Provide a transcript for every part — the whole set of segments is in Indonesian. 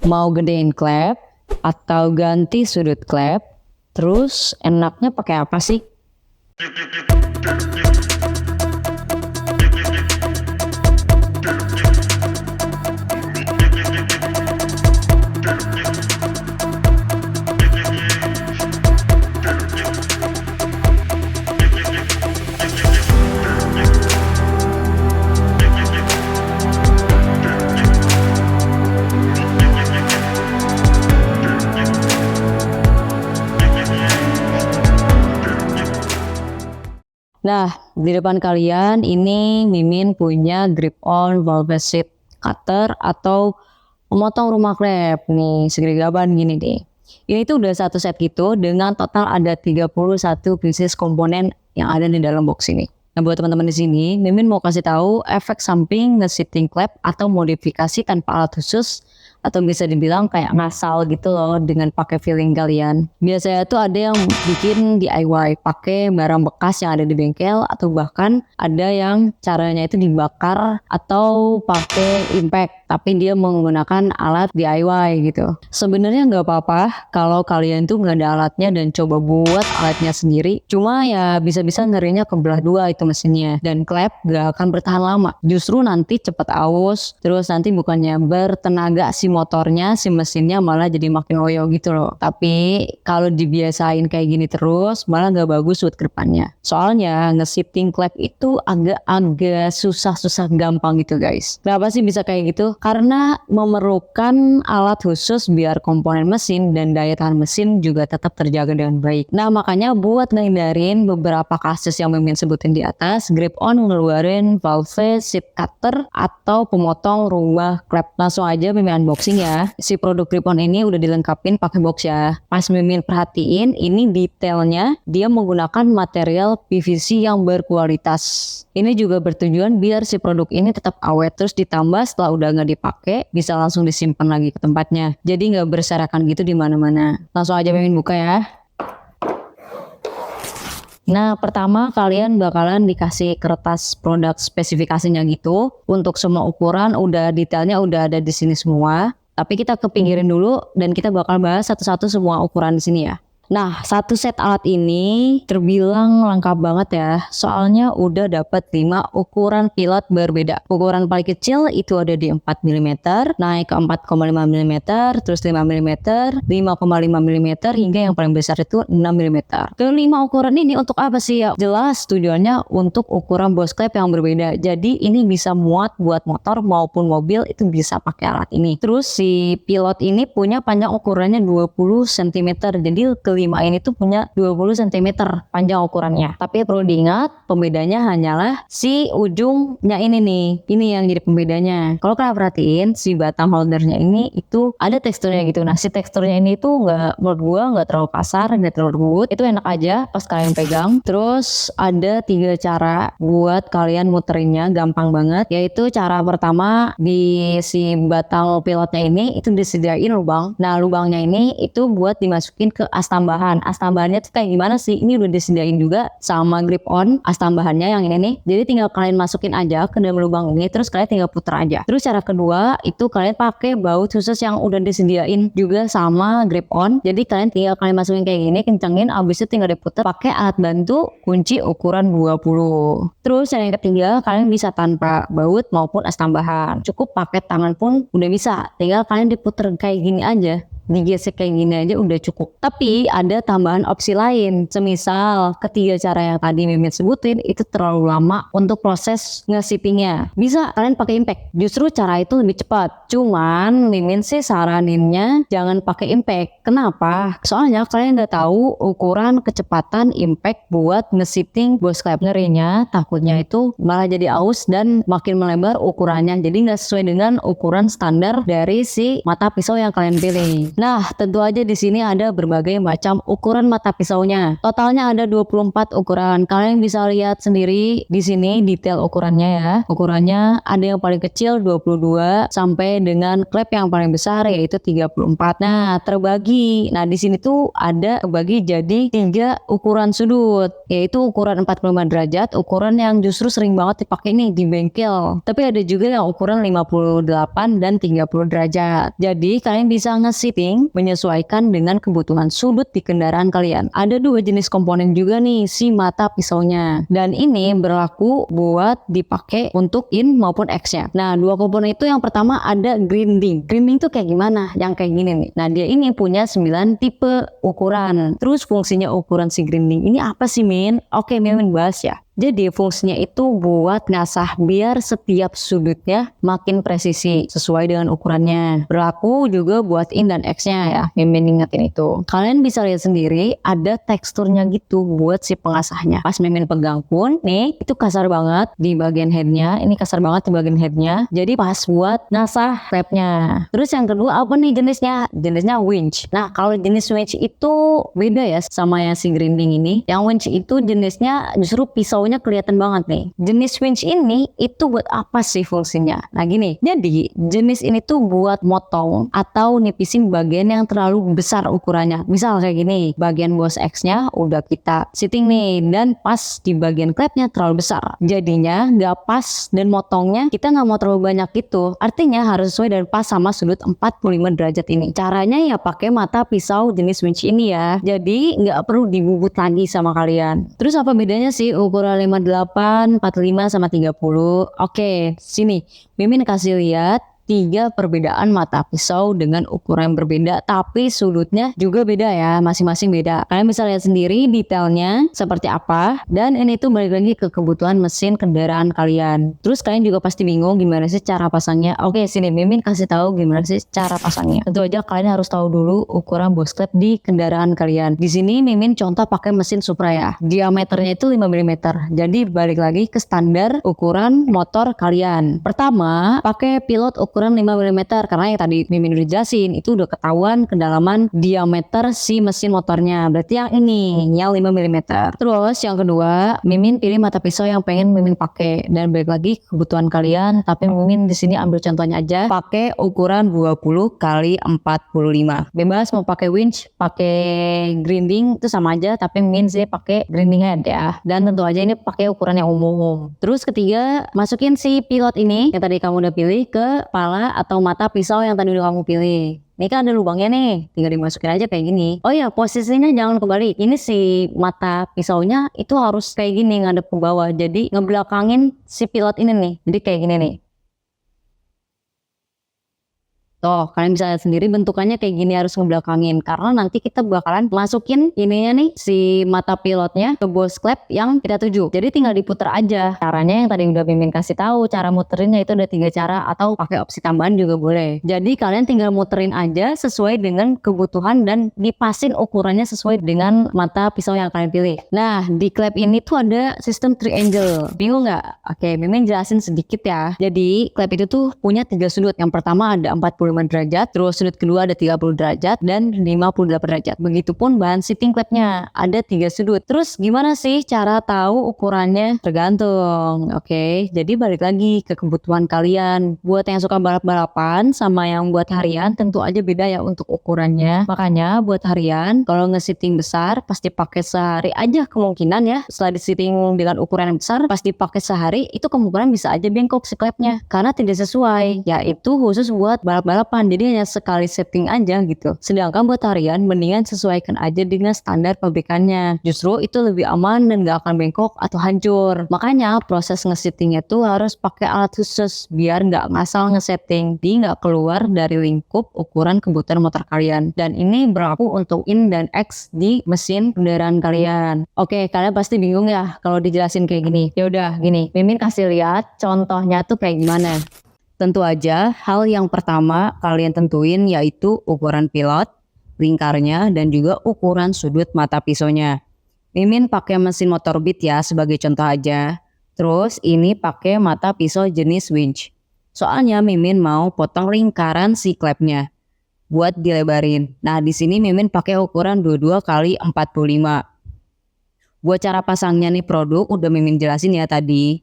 Mau gedein klep atau ganti sudut klep? Terus enaknya pakai apa sih? Nah, di depan kalian ini Mimin punya grip-on valve seat cutter atau memotong rumah klep nih, segede gaban gini deh. Ini tuh udah satu set gitu dengan total ada 31 pieces komponen yang ada di dalam box ini. Nah, buat teman-teman di sini, Mimin mau kasih tahu efek samping nge-seating klep atau modifikasi tanpa alat khusus atau bisa dibilang kayak ngasal gitu loh dengan pakai feeling kalian. Biasanya tuh ada yang bikin DIY pakai barang bekas yang ada di bengkel atau bahkan ada yang caranya itu dibakar atau pakai impact tapi dia menggunakan alat DIY gitu. Sebenarnya nggak apa-apa kalau kalian tuh nggak ada alatnya dan coba buat alatnya sendiri. Cuma ya bisa-bisa ngerinya kebelah dua itu mesinnya dan klep nggak akan bertahan lama. Justru nanti cepet aus, terus nanti bukannya bertenaga si motornya, si mesinnya malah jadi makin loyo gitu loh. Tapi kalau dibiasain kayak gini terus malah nggak bagus buat kedepannya. Soalnya nge-shifting klep itu agak susah gampang gitu guys. Kenapa sih bisa kayak gitu? Karena memerlukan alat khusus biar komponen mesin dan daya tahan mesin juga tetap terjaga dengan baik. Nah makanya buat ngehindarin beberapa kasus yang Mimin sebutin di atas, grip-on ngeluarin valve seat cutter atau pemotong rumah klep. Langsung aja Mimin unboxing ya. Si produk grip-on ini udah dilengkapin pakai box ya. Pas Mimin perhatiin ini detailnya dia menggunakan material PVC yang berkualitas. Ini juga bertujuan biar si produk ini tetap awet, terus ditambah setelah udah nggak dipakai bisa langsung disimpan lagi ke tempatnya. Jadi nggak berserakan gitu di mana-mana. Langsung aja Mimin buka ya. Nah, pertama kalian bakalan dikasih kertas produk spesifikasinya gitu. Untuk semua ukuran udah detailnya udah ada di sini semua. Tapi kita kepinggirin dulu dan kita bakal bahas satu-satu semua ukuran di sini ya. Nah, satu set alat ini terbilang lengkap banget ya. Soalnya udah dapat 5 ukuran pilot berbeda. Ukuran paling kecil itu ada di 4 mm, naik ke 4,5 mm, terus 5 mm, 5,5 mm, hingga yang paling besar itu 6 mm. Kelima ukuran ini untuk apa sih ya? Jelas tujuannya untuk ukuran boss klep yang berbeda. Jadi ini bisa muat buat motor maupun mobil itu bisa pakai alat ini. Terus si pilot ini punya panjang ukurannya 20 cm. Jadi kelima ini tuh punya 20 cm panjang ukurannya. Tapi perlu diingat pembedanya hanyalah si ujungnya ini nih. Ini yang jadi pembedanya. Kalau kalian perhatiin si batang holdernya ini itu ada teksturnya gitu. Nah si teksturnya ini tuh menurut gua nggak terlalu kasar, nggak terlalu lembut. Itu enak aja pas kalian pegang. Terus ada 3 cara buat kalian muterinnya, gampang banget. Yaitu cara pertama di si batang pilotnya ini itu disediain lubang. Nah lubangnya ini itu buat dimasukin ke as tambahan. As tambahannya tuh kayak gimana sih? Ini udah disediain juga sama grip on as tambahannya yang ini nih. Jadi tinggal kalian masukin aja ke dalam lubang ini, terus kalian tinggal puter aja. Terus cara kedua itu kalian pakai baut khusus yang udah disediain juga sama grip on. Jadi kalian masukin kayak gini, kencengin, abis itu tinggal diputer pakai alat bantu kunci ukuran 20. Terus yang ketiga kalian bisa tanpa baut maupun as tambahan. Cukup pakai tangan pun udah bisa. Tinggal kalian diputer kayak gini aja. Digesek kayak gini aja udah cukup. Tapi ada tambahan opsi lain. Semisal ketiga cara yang tadi Mimin sebutin itu terlalu lama untuk proses nge-shippingnya. Bisa kalian pakai impact. Justru cara itu lebih cepat. Cuman Mimin sih saraninnya jangan pakai impact. Kenapa? Soalnya kalian nggak tahu ukuran kecepatan impact buat nge-shipping boss klep. Ngerinya takutnya itu malah jadi aus dan makin melebar ukurannya. Jadi nggak sesuai dengan ukuran standar dari si mata pisau yang kalian pilih. Nah, tentu aja di sini ada berbagai macam ukuran mata pisaunya. Totalnya ada 24 ukuran. Kalian bisa lihat sendiri di sini detail ukurannya ya. Ukurannya ada yang paling kecil 22 sampai dengan klep yang paling besar yaitu 34. Nah, terbagi. Nah, di sini tuh ada kebagi jadi 3 ukuran sudut, yaitu ukuran 45 derajat, ukuran yang justru sering banget dipakai nih di bengkel. Tapi ada juga yang ukuran 58 dan 30 derajat. Jadi kalian bisa nge-setting menyesuaikan dengan kebutuhan sudut di kendaraan kalian. Ada 2 jenis komponen juga nih si mata pisaunya. Dan ini berlaku buat dipakai untuk in maupun X-nya. Nah, 2 komponen itu yang pertama ada grinding. Grinding tuh kayak gimana? Yang kayak gini nih. Nah, dia ini punya 9 tipe ukuran. Terus fungsinya ukuran si grinding ini apa sih, Min? Oke, Mimin bahas ya. Jadi fungsinya itu buat ngasah biar setiap sudutnya makin presisi sesuai dengan ukurannya. Berlaku juga buat in dan X-nya ya. Mimin ingetin itu. Kalian bisa lihat sendiri ada teksturnya gitu buat si pengasahnya. Pas Mimin pegang pun nih itu kasar banget di bagian headnya. Ini kasar banget di bagian headnya. Jadi pas buat ngasah klepnya. Terus yang kedua apa nih jenisnya? Jenisnya winch. Nah, kalau jenis winch itu beda ya sama yang si grinding ini. Yang winch itu jenisnya justru pisaunya kelihatan banget nih. Jenis winch ini itu buat apa sih fungsinya? Nah gini, jadi jenis ini tuh buat motong atau nipisin bagian yang terlalu besar ukurannya. Misal kayak gini, bagian bos X-nya udah kita setting nih dan pas di bagian klepnya terlalu besar. Jadinya nggak pas dan motongnya kita nggak mau terlalu banyak gitu. Artinya harus sesuai dan pas sama sudut 45 derajat ini. Caranya ya pakai mata pisau jenis winch ini ya. Jadi nggak perlu dibubut lagi sama kalian. Terus apa bedanya sih ukuran 58, 45 sama 30? Oke, sini Mimin kasih lihat 3 perbedaan mata pisau dengan ukuran yang berbeda, tapi sudutnya juga beda ya, masing-masing beda. Kalian bisa lihat sendiri detailnya seperti apa, dan ini tuh balik lagi ke kebutuhan mesin kendaraan kalian. Terus kalian juga pasti bingung gimana sih cara pasangnya. Oke, sini Mimin kasih tahu gimana sih cara pasangnya. Tentu aja kalian harus tahu dulu ukuran bos klep di kendaraan kalian. Di sini Mimin contoh pakai mesin Supra ya. Diameternya itu 5 mm. Jadi balik lagi ke standar ukuran motor kalian. Pertama, pakai pilot ukuran 5 mm karena yang tadi Mimin udah jelasin itu udah ketahuan kedalaman diameter si mesin motornya. Berarti yang ini yang 5 mm. Terus yang kedua, Mimin pilih mata pisau yang pengen Mimin pakai dan balik lagi kebutuhan kalian, tapi Mimin di sini ambil contohnya aja pakai ukuran 20 kali 45. Bebas mau pakai winch, pakai grinding itu sama aja, tapi Mimin sih pakai grinding head ya. Dan tentu aja ini pakai ukuran yang umum. Terus ketiga, masukin si pilot ini yang tadi kamu udah pilih ke kepala atau mata pisau yang tadi udah kamu pilih. Ini kan ada lubangnya nih, tinggal dimasukin aja kayak gini. Oh ya, posisinya jangan kebalik. Ini si mata pisaunya itu harus kayak gini ngadep ke bawah. Jadi ngebelakangin si pilot ini nih. Jadi kayak gini nih. Tuh, kalian bisa lihat sendiri bentukannya kayak gini harus ngebelakangin. Karena nanti kita bakalan masukin ininya nih, si mata pilotnya ke bos klep yang kita tuju. Jadi tinggal diputer aja. Caranya yang tadi udah Mimin kasih tahu, cara muterinnya itu ada 3 cara atau pakai opsi tambahan juga boleh. Jadi kalian tinggal muterin aja sesuai dengan kebutuhan dan dipasin ukurannya sesuai dengan mata pisau yang kalian pilih. Nah, di klep ini tuh ada sistem triangle. Bingung nggak? Oke, Mimin jelasin sedikit ya. Jadi klep itu tuh punya 3 sudut. Yang pertama ada 45 derajat, terus sudut kedua ada 30 derajat dan 58 derajat. Begitupun bahan seating klepnya ada 3 sudut. Terus gimana sih cara tahu ukurannya? Tergantung. Oke, jadi balik lagi ke kebutuhan kalian. Buat yang suka balap-balapan sama yang buat harian tentu aja beda ya untuk ukurannya. Makanya buat harian kalau nge-seating besar pasti pakai sehari aja kemungkinan ya. Setelah di-seating dengan ukuran yang besar pasti pakai sehari itu kemungkinan bisa aja bengkok si klepnya karena tidak sesuai. Yaitu khusus buat balap-balap, jadi hanya sekali setting aja gitu. Sedangkan buat harian mendingan sesuaikan aja dengan standar pabrikannya. Justru itu lebih aman dan gak akan bengkok atau hancur. Makanya proses ngesettingnya tuh harus pakai alat khusus biar gak ngasal ngesetting. Dia gak keluar dari lingkup ukuran kebutuhan motor kalian. Dan ini berlaku untuk in dan X di mesin kendaraan kalian. Oke, kalian pasti bingung ya kalau dijelasin kayak gini. Ya udah gini, Mimin kasih lihat contohnya tuh kayak gimana. Tentu aja hal yang pertama kalian tentuin yaitu ukuran pilot, lingkarnya, dan juga ukuran sudut mata pisaunya. Mimin pakai mesin motor Beat ya sebagai contoh aja. Terus ini pakai mata pisau jenis winch. Soalnya Mimin mau potong lingkaran si klepnya. buat dilebarin. Nah, di sini Mimin pakai ukuran 22 kali 45. Buat cara pasangnya nih produk udah Mimin jelasin ya tadi.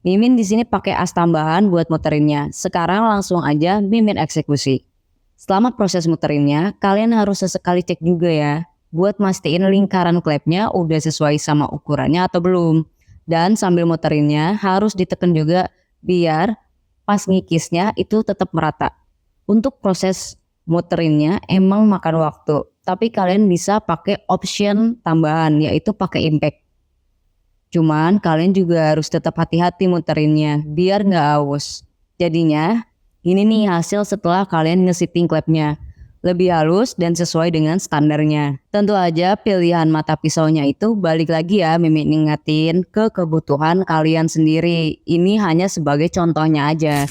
Mimin di sini pakai as tambahan buat muterinnya. Sekarang langsung aja Mimin eksekusi. Selama proses muterinnya, kalian harus sesekali cek juga ya, buat mastiin lingkaran klepnya udah sesuai sama ukurannya atau belum. Dan sambil muterinnya harus ditekan juga biar pas ngikisnya itu tetap merata. Untuk proses muterinnya emang makan waktu, tapi kalian bisa pakai option tambahan yaitu pakai impact. Cuman kalian juga harus tetap hati-hati muterinnya biar nggak aus. Jadinya ini nih hasil setelah kalian nge-setting klepnya. Lebih halus dan sesuai dengan standarnya. Tentu aja pilihan mata pisaunya itu balik lagi ya Mimin ingetin ke kebutuhan kalian sendiri. Ini hanya sebagai contohnya aja.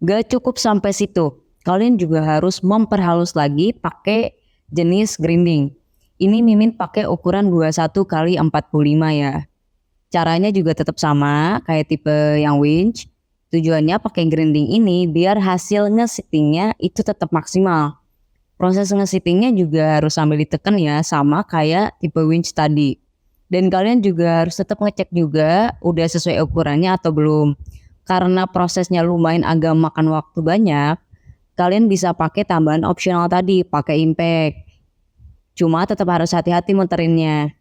Gak cukup sampai situ. Kalian juga harus memperhalus lagi pakai jenis grinding. Ini Mimin pakai ukuran 21 kali 45 ya. Caranya juga tetap sama kayak tipe yang winch. Tujuannya pakai grinding ini biar hasil nge-settingnya itu tetap maksimal. Proses nge-settingnya juga harus sambil ditekan ya, sama kayak tipe winch tadi. Dan kalian juga harus tetap ngecek juga udah sesuai ukurannya atau belum. Karena prosesnya lumayan agak makan waktu banyak, kalian bisa pakai tambahan opsional tadi, pakai impact. Cuma tetap harus hati-hati muterinnya.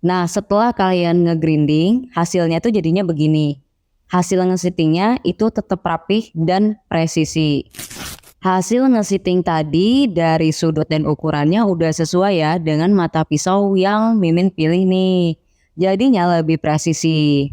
Nah, setelah kalian nge-grinding, hasilnya tuh jadinya begini. Hasil nge-settingnya itu tetap rapih dan presisi. Hasil nge-setting tadi dari sudut dan ukurannya udah sesuai ya dengan mata pisau yang Mimin pilih nih. Jadinya lebih presisi.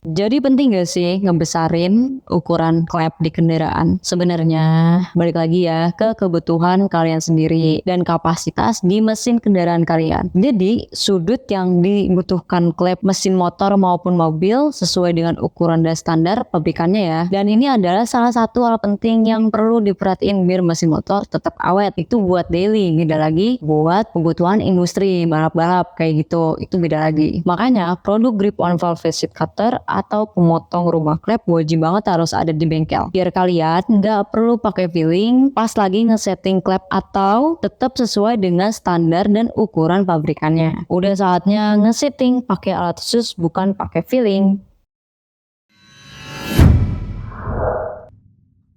Jadi penting gak sih ngebesarin ukuran klep di kendaraan? Sebenarnya balik lagi ya ke kebutuhan kalian sendiri dan kapasitas di mesin kendaraan kalian. Jadi sudut yang dibutuhkan klep mesin motor maupun mobil sesuai dengan ukuran dan standar pabrikannya ya. Dan ini adalah salah satu hal penting yang perlu diperhatiin biar mesin motor tetap awet. Itu buat daily, beda lagi buat kebutuhan industri balap-balap kayak gitu. Itu beda lagi. Makanya produk grip on valve seat cutter atau pemotong rumah klep wajib banget harus ada di bengkel. Biar kalian nggak perlu pakai filling pas lagi ngesetting klep atau tetap sesuai dengan standar dan ukuran pabrikannya. Udah saatnya ngesetting pakai alat khusus bukan pakai filling.